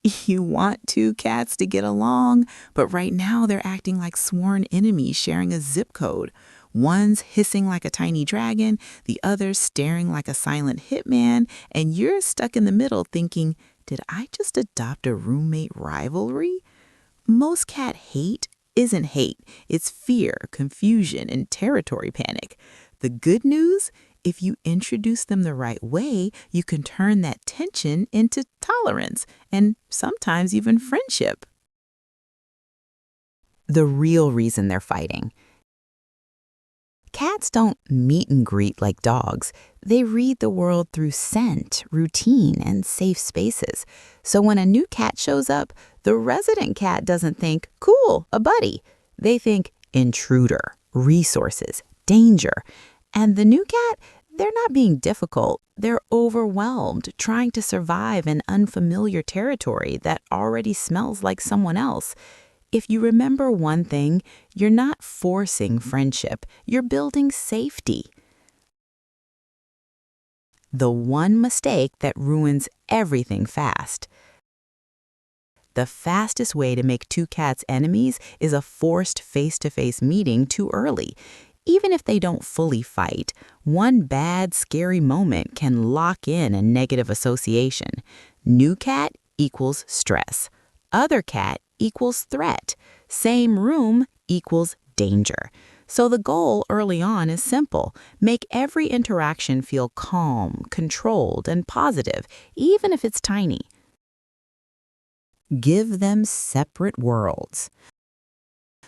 You want two cats to get along, but right now they're acting like sworn enemies sharing a zip code. One's hissing like a tiny dragon, the other's staring like a silent hitman, and you're stuck in the middle thinking, did I just adopt a roommate rivalry? Most cat hate isn't hate, it's fear, confusion, and territory panic. The good news? If you introduce them the right way, you can turn that tension into tolerance and sometimes even friendship. The real reason they're fighting. Cats don't meet and greet like dogs. They read the world through scent, routine, and safe spaces. So when a new cat shows up, the resident cat doesn't think, cool, a buddy. They think intruder, resources, danger. And the new cat, they're not being difficult. They're overwhelmed, trying to survive in unfamiliar territory that already smells like someone else. If you remember one thing, you're not forcing friendship, you're building safety. The one mistake that ruins everything fast. The fastest way to make two cats enemies is a forced face-to-face meeting too early. Even if they don't fully fight, one bad, scary moment can lock in a negative association. New cat equals stress. Other cat equals threat. Same room equals danger. So the goal early on is simple. Make every interaction feel calm, controlled, and positive, even if it's tiny. Give them separate worlds.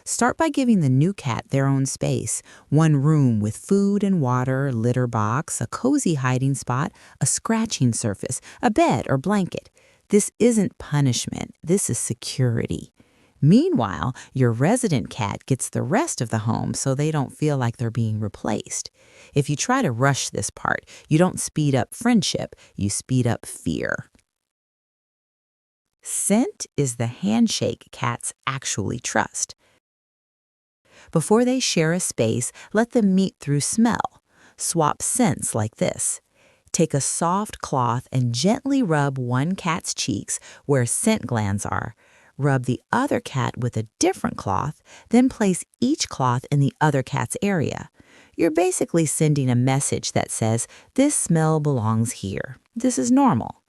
Start by giving the new cat their own space. One room with food and water, litter box, a cozy hiding spot, a scratching surface, a bed or blanket. This isn't punishment, this is security. Meanwhile, your resident cat gets the rest of the home so they don't feel like they're being replaced. If you try to rush this part, you don't speed up friendship, you speed up fear. Scent is the handshake cats actually trust. Before they share a space, let them meet through smell. Swap scents like this. Take a soft cloth and gently rub one cat's cheeks where scent glands are. Rub the other cat with a different cloth, then place each cloth in the other cat's area. You're basically sending a message that says, this smell belongs here. This is normal.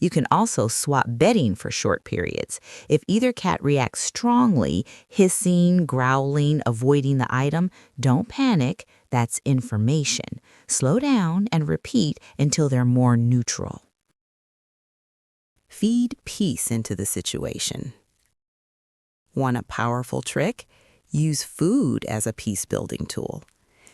You can also swap bedding for short periods. If either cat reacts strongly, hissing, growling, avoiding the item, don't panic. That's information. Slow down and repeat until they're more neutral. Feed peace into the situation. Want a powerful trick? Use food as a peace-building tool.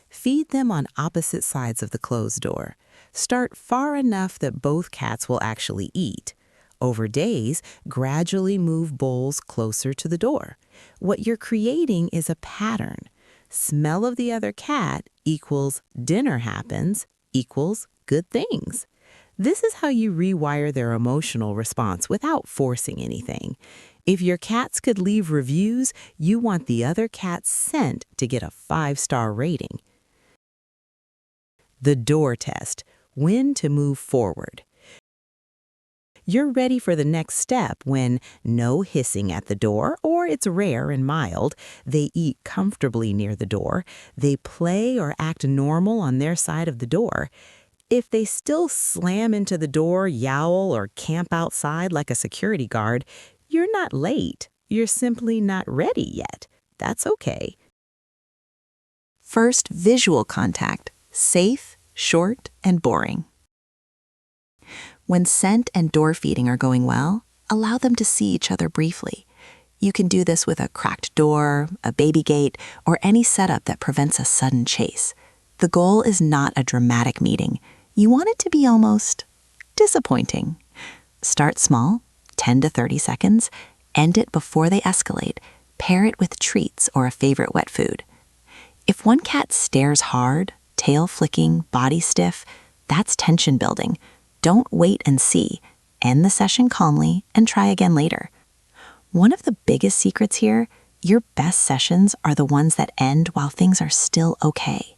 Feed them on opposite sides of the closed door. Start far enough that both cats will actually eat. Over days, gradually move bowls closer to the door. What you're creating is a pattern. Smell of the other cat equals dinner happens equals good things. This is how you rewire their emotional response without forcing anything. If your cats could leave reviews, you want the other cat's scent to get a 5-star rating. The door test. When to move forward. You're ready for the next step when no hissing at the door, or it's rare and mild, they eat comfortably near the door, they play or act normal on their side of the door. If they still slam into the door, yowl, or camp outside like a security guard, you're not late. You're simply not ready yet. That's okay. First visual contact. Safe, short, and boring. When scent and door feeding are going well, allow them to see each other briefly. You can do this with a cracked door, a baby gate, or any setup that prevents a sudden chase. The goal is not a dramatic meeting. You want it to be almost disappointing. Start small, 10 to 30 seconds, end it before they escalate. Pair it with treats or a favorite wet food. If one cat stares hard, tail flicking, body stiff, that's tension building. Don't wait and see. End the session calmly and try again later. One of the biggest secrets here, your best sessions are the ones that end while things are still okay.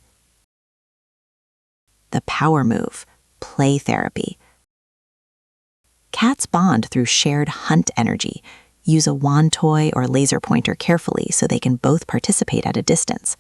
The power move, play therapy. Cats bond through shared hunt energy. Use a wand toy or laser pointer carefully so they can both participate at a distance.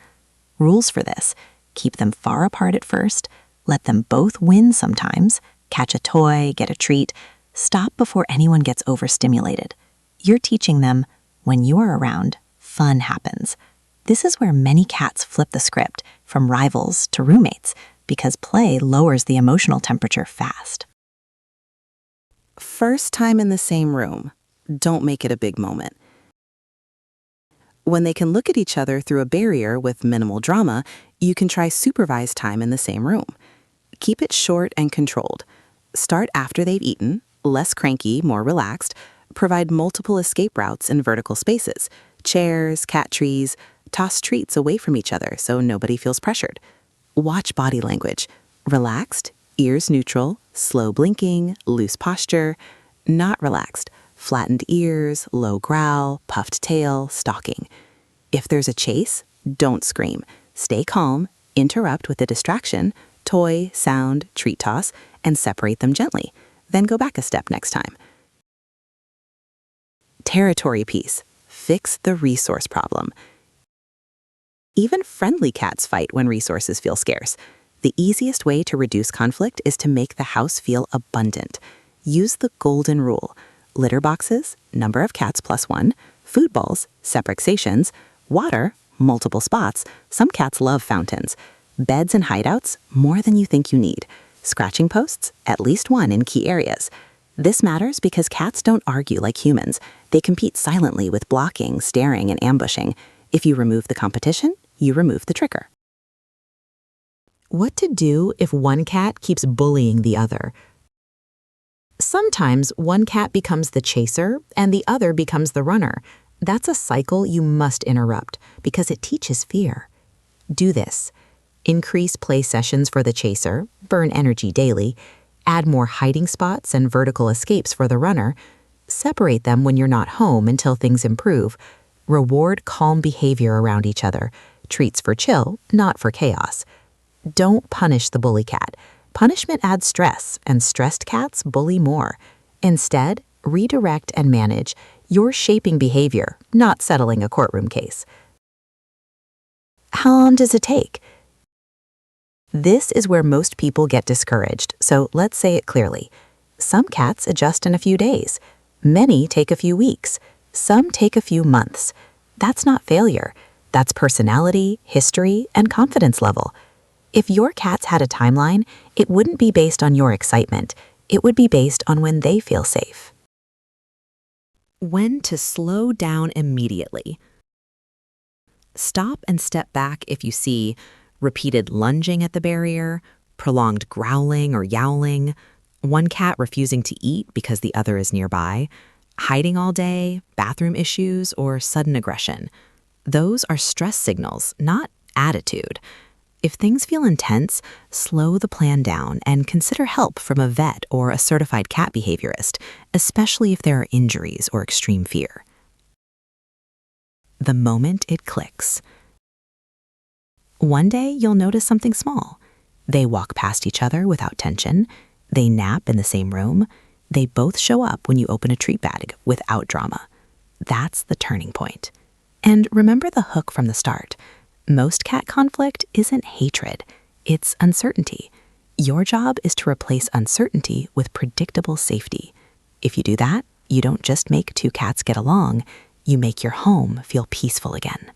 Rules for this: keep them far apart at first, let them both win sometimes, catch a toy, get a treat, stop before anyone gets overstimulated. You're teaching them, when you're around, fun happens. This is where many cats flip the script from rivals to roommates, because play lowers the emotional temperature fast. First time in the same room. Don't make it a big moment. When they can look at each other through a barrier with minimal drama, you can try supervised time in the same room. Keep it short and controlled. Start after they've eaten, less cranky, more relaxed. Provide multiple escape routes in vertical spaces, chairs, cat trees. Toss treats away from each other so nobody feels pressured. Watch body language. Relaxed, ears neutral, slow blinking, loose posture. Not relaxed, flattened ears, low growl, puffed tail, stalking. If there's a chase, don't scream. Stay calm, interrupt with a distraction, toy, sound, treat toss, and separate them gently. Then go back a step next time. Territory piece. Fix the resource problem. Even friendly cats fight when resources feel scarce. The easiest way to reduce conflict is to make the house feel abundant. Use the golden rule. Litter boxes, number of cats +1, food bowls, separate stations, water, multiple spots. Some cats love fountains. Beds and hideouts, more than you think you need. Scratching posts, at least one in key areas. This matters because cats don't argue like humans. They compete silently with blocking, staring, and ambushing. If you remove the competition, you remove the trigger. What to do if one cat keeps bullying the other? Sometimes one cat becomes the chaser and the other becomes the runner. That's a cycle you must interrupt because it teaches fear. Do this. Increase play sessions for the chaser, burn energy daily, add more hiding spots and vertical escapes for the runner, separate them when you're not home until things improve, reward calm behavior around each other, treats for chill, not for chaos. Don't punish the bully cat. Punishment adds stress, and stressed cats bully more. Instead, redirect and manage. You're shaping behavior, not settling a courtroom case. How long does it take? This is where most people get discouraged, so let's say it clearly. Some cats adjust in a few days. Many take a few weeks. Some take a few months. That's not failure. That's personality, history, and confidence level. If your cats had a timeline, it wouldn't be based on your excitement. It would be based on when they feel safe. When to slow down immediately. Stop and step back if you see repeated lunging at the barrier, prolonged growling or yowling, one cat refusing to eat because the other is nearby, hiding all day, bathroom issues, or sudden aggression. Those are stress signals, not attitude. If things feel intense, slow the plan down and consider help from a vet or a certified cat behaviorist, especially if there are injuries or extreme fear. The moment it clicks. One day you'll notice something small. They walk past each other without tension. They nap in the same room. They both show up when you open a treat bag without drama. That's the turning point. And remember the hook from the start. Most cat conflict isn't hatred, it's uncertainty. Your job is to replace uncertainty with predictable safety. If you do that, you don't just make two cats get along, you make your home feel peaceful again.